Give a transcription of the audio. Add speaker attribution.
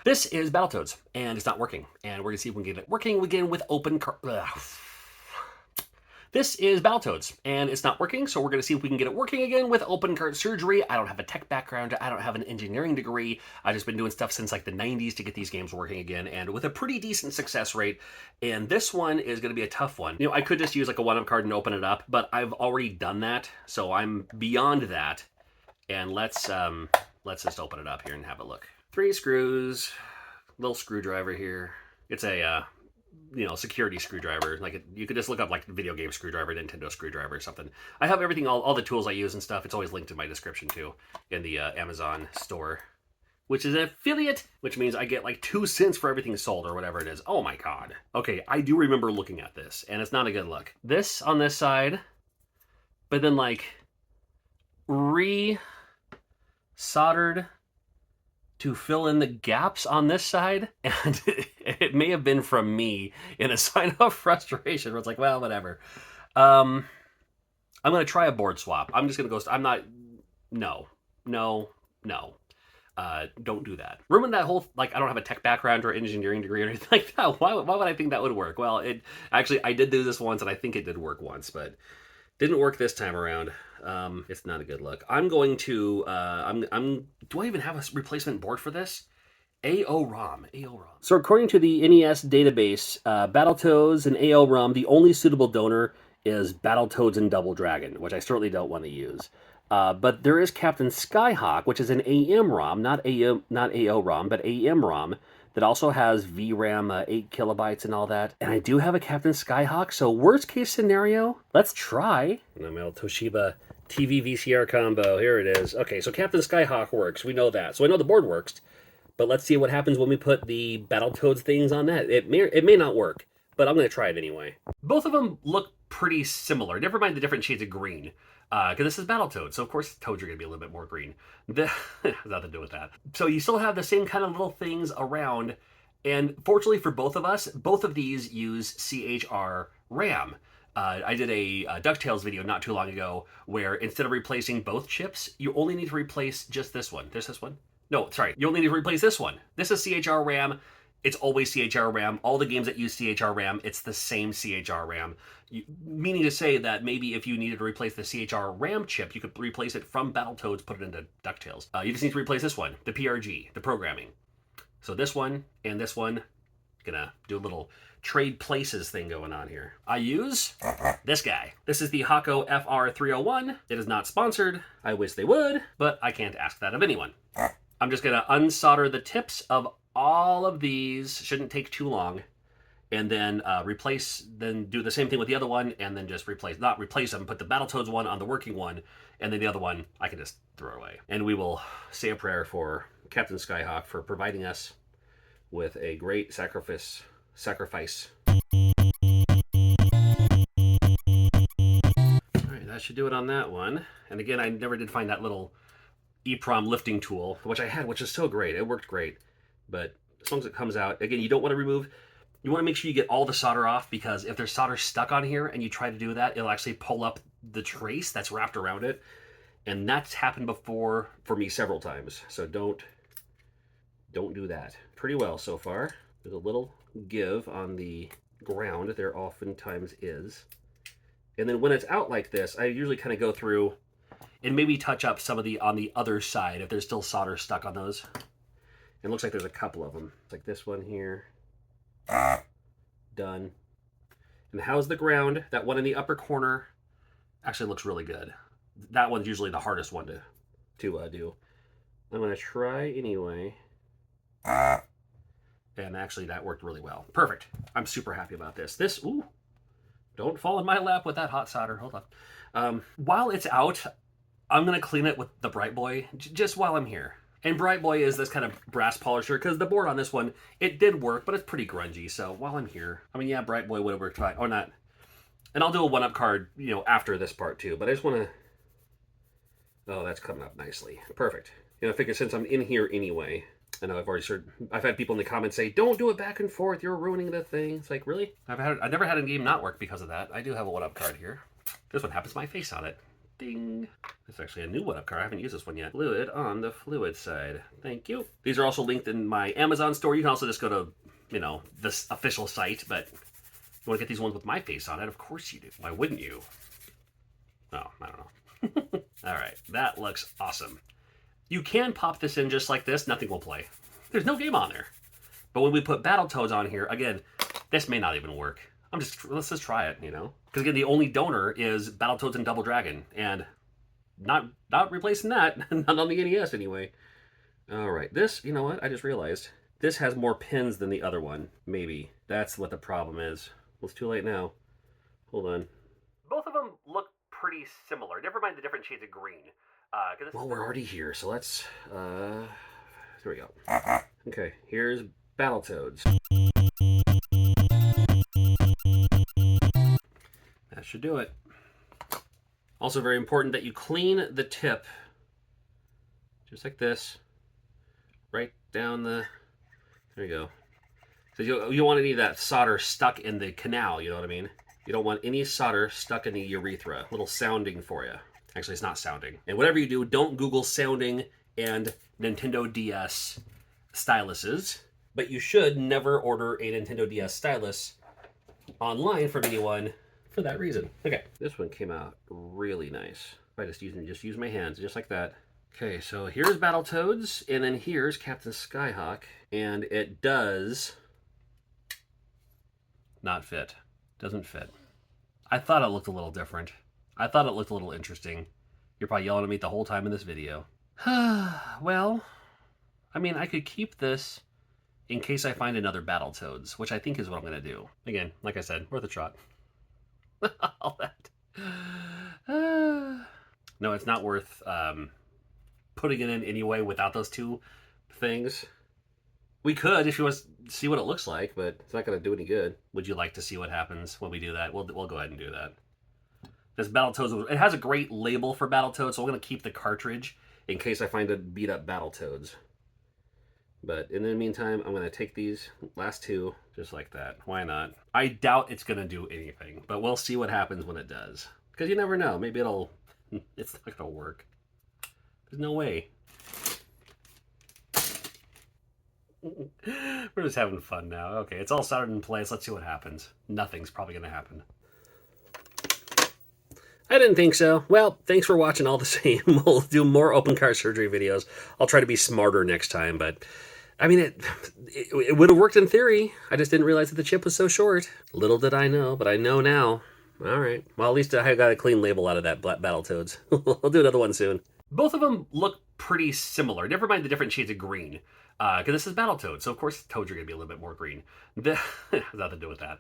Speaker 1: This is Battletoads, and it's not working. And we're going to see if we can get it working again with open This is Battletoads, and it's not working, so we're going to see if we can get it working again with open cart surgery. I don't have a tech background. I don't have an engineering degree. I've just been doing stuff since like the 90s to get these games working again, and with a pretty decent success rate. And this one is going to be a tough one. You know, I could just use like a one-up card and open it up, but I've already done that, so I'm beyond that. And let's just open it up here and have a look. 3 screws, little screwdriver here. It's a security screwdriver. Like you could just look up like video game screwdriver, Nintendo screwdriver or something. I have everything, all the tools I use and stuff. It's always linked in my description too, in the Amazon store, which is an affiliate, which means I get like 2 cents for everything sold or whatever it is. Oh my God. Okay, I do remember looking at this, and it's not a good look. This on this side, but then like soldered to fill in the gaps on this side, and it may have been from me in a sign of frustration where it's like, well, whatever. I'm going to try a board swap. I'm just going to go, no. Don't do that. Ruin that whole, like, I don't have a tech background or engineering degree or anything like that. Why would I think that would work? Well, I did do this once, and I think it did work once, but didn't work this time around. It's not a good look. I'm going to, do I even have a replacement board for this? AO-ROM. So according to the NES database, Battletoads and AO-ROM, the only suitable donor is Battletoads and Double Dragon, which I certainly don't want to use. But there is Captain Skyhawk, which is an AM-ROM, not AO-ROM, but AM-ROM, that also has VRAM, 8 kilobytes and all that. And I do have a Captain Skyhawk, so worst case scenario, let's try. And my old Toshiba TV VCR combo, here it is. Okay, so Captain Skyhawk works, we know that. So I know the board works, but let's see what happens when we put the Battletoads things on that. It may not work, but I'm gonna try it anyway. Both of them look pretty similar, never mind the different shades of green. Because this is Battletoads, so of course toads are going to be a little bit more green. Has nothing to do with that. So you still have the same kind of little things around, and fortunately for both of us, both of these use CHR RAM. I did a DuckTales video not too long ago where instead of replacing both chips, you only need to replace just this one. There's this one? No, sorry. You only need to replace this one. This is CHR RAM. It's always CHR RAM. All the games that use CHR RAM, it's the same CHR RAM. Meaning to say that maybe if you needed to replace the CHR RAM chip, you could replace it from Battletoads, put it into DuckTales. You just need to replace this one, the PRG, the programming. So this one and this one, gonna do a little trade places thing going on here. I use this guy. This is the Hako FR301. It is not sponsored. I wish they would, but I can't ask that of anyone. I'm just gonna unsolder the tips of all of these, shouldn't take too long, and then then do the same thing with the other one, and then just not replace them, put the Battletoads one on the working one, and then the other one I can just throw away. And we will say a prayer for Captain Skyhawk for providing us with a great sacrifice. All right, that should do it on that one. And again, I never did find that little EEPROM lifting tool, which I had, which is so great. It worked great. But as long as it comes out, again, you don't want to remove, you want to make sure you get all the solder off, because if there's solder stuck on here and you try to do that, it'll actually pull up the trace that's wrapped around it. And that's happened before for me several times. So don't do that. Pretty well so far. There's a little give on the ground. There oftentimes is. And then when it's out like this, I usually kind of go through and maybe touch up some of on the other side if there's still solder stuck on those. It looks like there's a couple of them. It's like this one here. Done. And how's the ground? That one in the upper corner actually looks really good. That one's usually the hardest one to do. I'm going to try anyway. And actually that worked really well. Perfect. I'm super happy about this. Ooh, don't fall in my lap with that hot solder. Hold on. While it's out, I'm going to clean it with the Bright Boy just while I'm here. And Bright Boy is this kind of brass polisher, because the board on this one, it did work, but it's pretty grungy. So while I'm here, I mean, yeah, Bright Boy would have worked fine, or not. And I'll do a one-up card, after this part too. But I just want to. Oh, that's coming up nicely. Perfect. I figure since I'm in here anyway, I know I've had people in the comments say, "Don't do it back and forth. You're ruining the thing." It's like, really? I've never had a game not work because of that. I do have a one-up card here. This one happens to my face on it. Ding. That's actually a new one-up card. I haven't used this one yet. Fluid on the fluid side. Thank you. These are also linked in my Amazon store. You can also just go to, you know, this official site, but you want to get these ones with my face on it? Of course you do. Why wouldn't you? Oh, I don't know. All right, that looks awesome. You can pop this in just like this. Nothing will play. There's no game on there. But when we put Battletoads on here, again, this may not even work. Let's just try it, you know? Because again, the only donor is Battletoads and Double Dragon, and not replacing that. Not on the NES anyway. All right, this, you know what? I just realized this has more pins than the other one. Maybe that's what the problem is. Well, it's too late now. Hold on. Both of them look pretty similar. Never mind the different shades of green. Well, we're already here, so let's. Here we go. Okay, here's Battletoads. That should do it. Also very important that you clean the tip, just like this, right down the, there you go. So you don't want any of that solder stuck in the canal, you know what I mean? You don't want any solder stuck in the urethra. Little sounding for you. Actually, it's not sounding. And whatever you do, don't Google sounding and Nintendo DS styluses, but you should never order a Nintendo DS stylus online from anyone for that reason. Okay, this one came out really nice. I just use my hands, just like that. Okay, so here's Battletoads, and then here's Captain Skyhawk, and it does not fit. Doesn't fit. I thought it looked a little different. I thought it looked a little interesting. You're probably yelling at me the whole time in this video. Well, I mean, I could keep this in case I find another Battletoads, which I think is what I'm going to do. Again, like I said, worth a shot. All that. No, it's not worth putting it in anyway without those two things. We could if you want to see what it looks like, but it's not going to do any good. Would you like to see what happens when we do that? We'll go ahead and do that. This Battletoads, it has a great label for Battletoads, so I'm going to keep the cartridge in case I find a beat up Battletoads. But in the meantime, I'm going to take these last two just like that. Why not? I doubt it's going to do anything, but we'll see what happens when it does. Because you never know. Maybe it's not going to work. There's no way. We're just having fun now. Okay, it's all soldered in place. Let's see what happens. Nothing's probably going to happen. I didn't think so. Well, thanks for watching all the same. We'll do more open cart surgery videos. I'll try to be smarter next time, but I mean, it would have worked in theory. I just didn't realize that the chip was so short. Little did I know, but I know now. All right. Well, at least I got a clean label out of that Battletoads. I'll do another one soon. Both of them look pretty similar. Never mind the different shades of green. Because this is Battletoads, so of course toads are going to be a little bit more green. Has nothing to do with that.